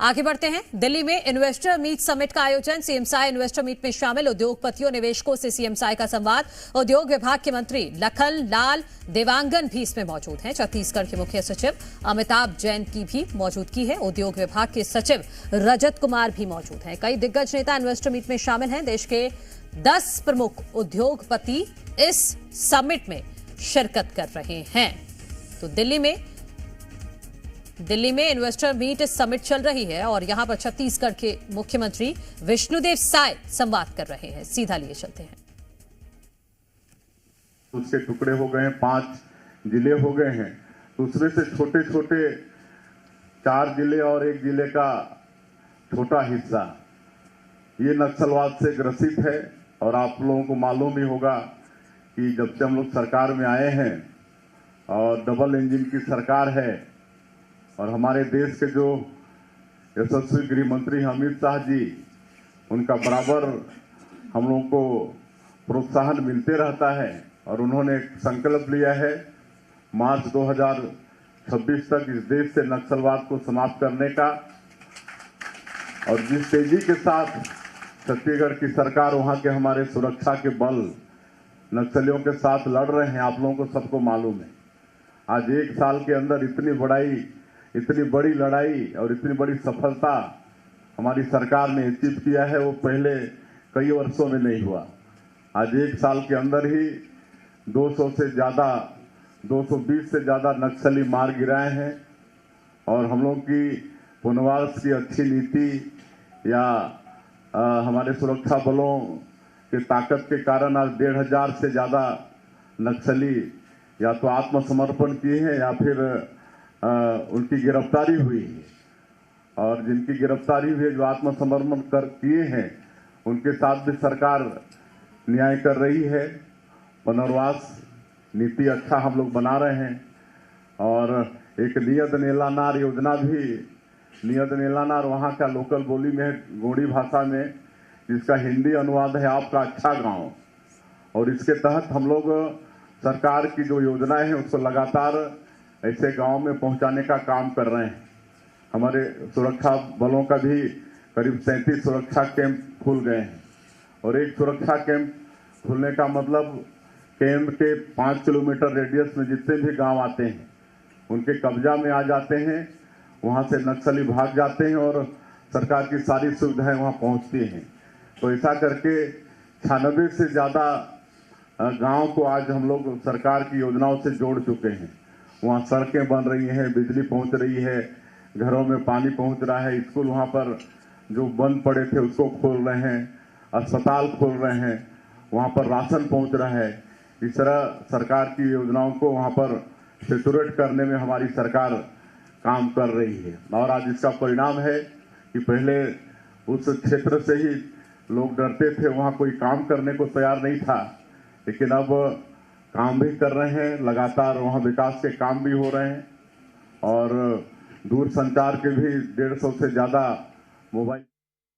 आगे बढ़ते हैं। दिल्ली में इन्वेस्टर मीट समिट का आयोजन। सीएमसाई इन्वेस्टर मीट में शामिल उद्योगपतियों निवेशकों से सीएमसाई का संवाद। उद्योग विभाग के मंत्री लखन लाल देवांगन भी इसमें मौजूद हैं। छत्तीसगढ़ के मुख्य सचिव अमिताभ जैन की भी मौजूदगी है। उद्योग विभाग के सचिव रजत कुमार भी मौजूद हैं। कई दिग्गज नेता इन्वेस्टर मीट में शामिल हैं। देश के 10 प्रमुख उद्योगपति इस समिट में शिरकत कर रहे हैं। तो दिल्ली में इन्वेस्टर मीट समिट चल रही है और यहां पर छत्तीसगढ़ के मुख्यमंत्री विष्णुदेव साय संवाद कर रहे हैं। सीधा लिए चलते हैं। उसके टुकड़े हो गए हैं, 5 जिले हो गए हैं। उसमें से छोटे छोटे 4 जिले और 1 जिले का छोटा हिस्सा ये नक्सलवाद से ग्रसित है। और आप लोगों को मालूम भी होगा कि जब से हम लोग सरकार में आए हैं और डबल इंजन की सरकार है और हमारे देश के जो यशस्वी गृह मंत्री अमित शाह जी, उनका बराबर हम लोगों को प्रोत्साहन मिलते रहता है। और उन्होंने एक संकल्प लिया है मार्च 2026 तक इस देश से नक्सलवाद को समाप्त करने का। और जिस तेजी के साथ छत्तीसगढ़ की सरकार, वहां के हमारे सुरक्षा के बल नक्सलियों के साथ लड़ रहे हैं, आप लोगों को सबको मालूम है। आज 1 साल के अंदर इतनी बड़ी लड़ाई और इतनी बड़ी सफलता हमारी सरकार ने अचीव किया है, वो पहले कई वर्षों में नहीं हुआ। आज 1 साल के अंदर ही 220 से ज्यादा नक्सली मार गिराए हैं। और हम लोग की पुनर्वास की अच्छी नीति या हमारे सुरक्षा बलों की ताकत के कारण आज 1500 से ज्यादा नक्सली या तो आत्मसमर्पण किए हैं या फिर उनकी गिरफ्तारी हुई है। और जिनकी गिरफ्तारी हुई है, जो आत्मसमर्पण कर किए हैं, उनके साथ भी सरकार न्याय कर रही है। पुनर्वास नीति अच्छा हम लोग बना रहे हैं। और एक नियत नेलानार योजना भी, नियत नेलानार वहाँ का लोकल बोली में है, गोंडी भाषा में, जिसका हिंदी अनुवाद है आपका अच्छा गांव। और इसके तहत हम लोग सरकार की जो योजनाएं हैं उसको लगातार ऐसे गांव में पहुंचाने का काम कर रहे हैं। हमारे सुरक्षा बलों का भी करीब 37 सुरक्षा कैंप खुल गए हैं। और एक सुरक्षा कैंप खुलने का मतलब कैंप के 5 किलोमीटर रेडियस में जितने भी गांव आते हैं उनके कब्जा में आ जाते हैं। वहां से नक्सली भाग जाते हैं और सरकार की सारी सुविधाएं वहां पहुंचती हैं। तो ऐसा करके 96 से ज्यादा गांव को आज हम लोग सरकार की योजनाओं से जोड़ चुके हैं। वहाँ सड़कें बन रही हैं, बिजली पहुंच रही है, घरों में पानी पहुंच रहा है, स्कूल वहाँ पर जो बंद पड़े थे उसको खोल रहे हैं, अस्पताल खोल रहे हैं, वहाँ पर राशन पहुंच रहा है। इस तरह सरकार की योजनाओं को वहाँ पर सेचुरेट करने में हमारी सरकार काम कर रही है। और आज इसका परिणाम है कि पहले उस क्षेत्र से ही लोग डरते थे, वहाँ कोई काम करने को तैयार नहीं था, लेकिन अब काम भी कर रहे हैं। लगातार वहाँ विकास के काम भी हो रहे हैं। और दूर संचार के भी 150 से ज़्यादा मोबाइल